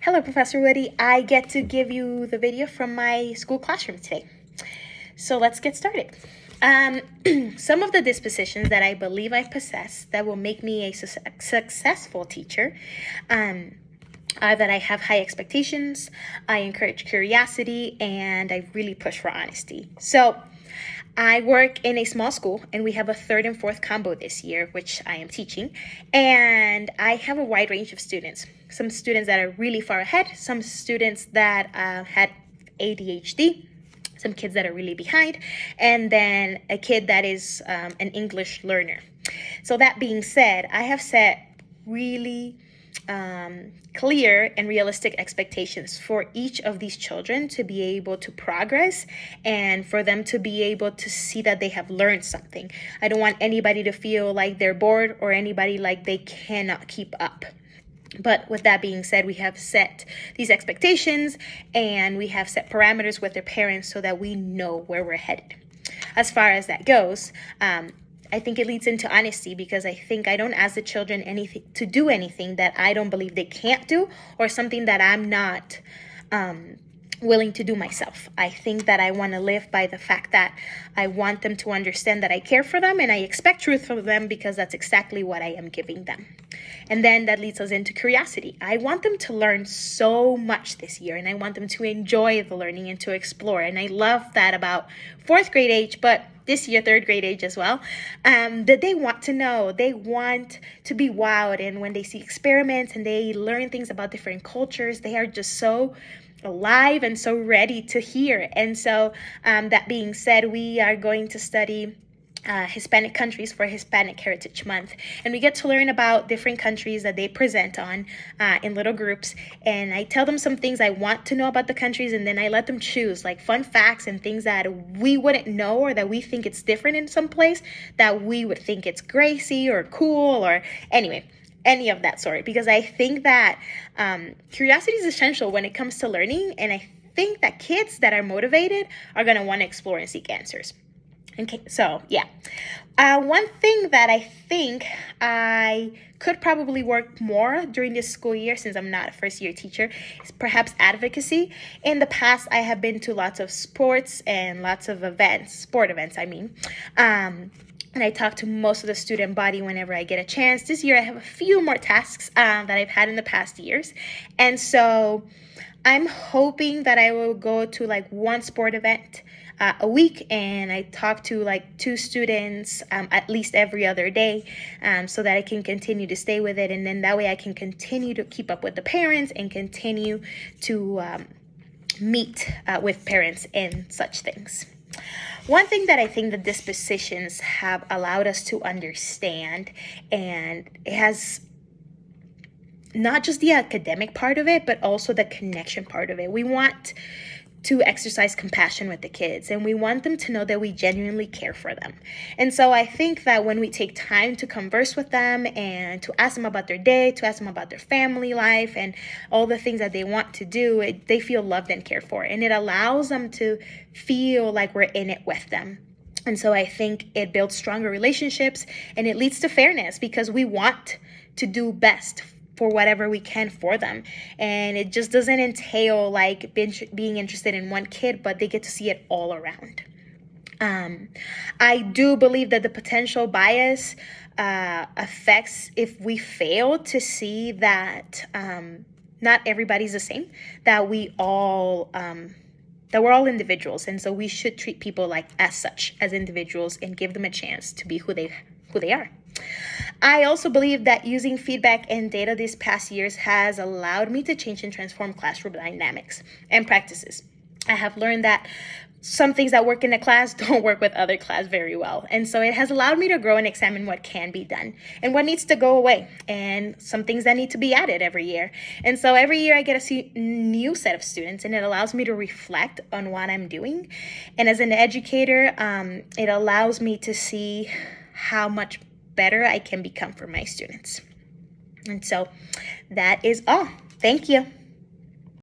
Hello, Professor Woody. I get to give you the video from my school classroom today. So let's get started. Some of the dispositions that I believe I possess that will make me a successful teacher are that I have high expectations, I encourage curiosity, and I really push for honesty. So I work in a small school, and we have a third and fourth combo this year, which I am teaching. And I have a wide range of students. Some students that are really far ahead, some students that had ADHD, some kids that are really behind, and then a kid that is an English learner. So that being said, I have set really clear and realistic expectations for each of these children to be able to progress and for them to be able to see that they have learned something. I don't want anybody to feel like they're bored or anybody like they cannot keep up. But with that being said, we have set these expectations and we have set parameters with their parents so that we know where we're headed. As far as that goes, I think it leads into honesty because I think I don't ask the children anything to do anything that I don't believe they can't do or something that I'm not willing to do myself. I think that I want to live by the fact that I want them to understand that I care for them and I expect truth from them because that's exactly what I am giving them. And then that leads us into curiosity. I want them to learn so much this year and I want them to enjoy the learning and to explore. And I love that about fourth grade age, but this year, third grade age as well, that they want to know, they want to be wowed. And when they see experiments and they learn things about different cultures, they are just so alive and so ready to hear. And so that being said, we are going to study Hispanic countries for Hispanic Heritage Month. And we get to learn about different countries that they present on in little groups. And I tell them some things I want to know about the countries, and then I let them choose like fun facts and things that we wouldn't know or that we think it's different in some place that we would think it's Gracie or cool or anyway. Any of that sort, because I think that curiosity is essential when it comes to learning. And I think that kids that are motivated are going to want to explore and seek answers. Okay, so yeah. One thing that I think I could probably work more during this school year, since I'm not a first year teacher, is perhaps advocacy. In the past, I have been to lots of sports and lots of events, sport events, I mean. And I talk to most of the student body whenever I get a chance. This year, I have a few more tasks that I've had in the past years. And so I'm hoping that I will go to like one sport event a week, and I talk to like 2 students at least every other day so that I can continue to stay with it. And then that way I can continue to keep up with the parents and continue to meet with parents and such things. One thing that I think the dispositions have allowed us to understand, and it has not just the academic part of it, but also the connection part of it. We want to exercise compassion with the kids, and we want them to know that we genuinely care for them. And so I think that when we take time to converse with them and to ask them about their day, to ask them about their family life and all the things that they want to do, they feel loved and cared for. And it allows them to feel like we're in it with them. And so I think it builds stronger relationships and it leads to fairness because we want to do best for whatever we can for them. And it just doesn't entail like being interested in one kid, but they get to see it all around. I do believe that the potential bias affects if we fail to see that not everybody's the same, that we're all individuals. And so we should treat people like as such, as individuals, and give them a chance to be who they are. I also believe that using feedback and data these past years has allowed me to change and transform classroom dynamics and practices. I have learned that some things that work in a class don't work with other class very well. And so it has allowed me to grow and examine what can be done and what needs to go away and some things that need to be added every year. And so every year I get a new set of students, and it allows me to reflect on what I'm doing. And as an educator, it allows me to see how much better I can become for my students. And so that is all. Thank you.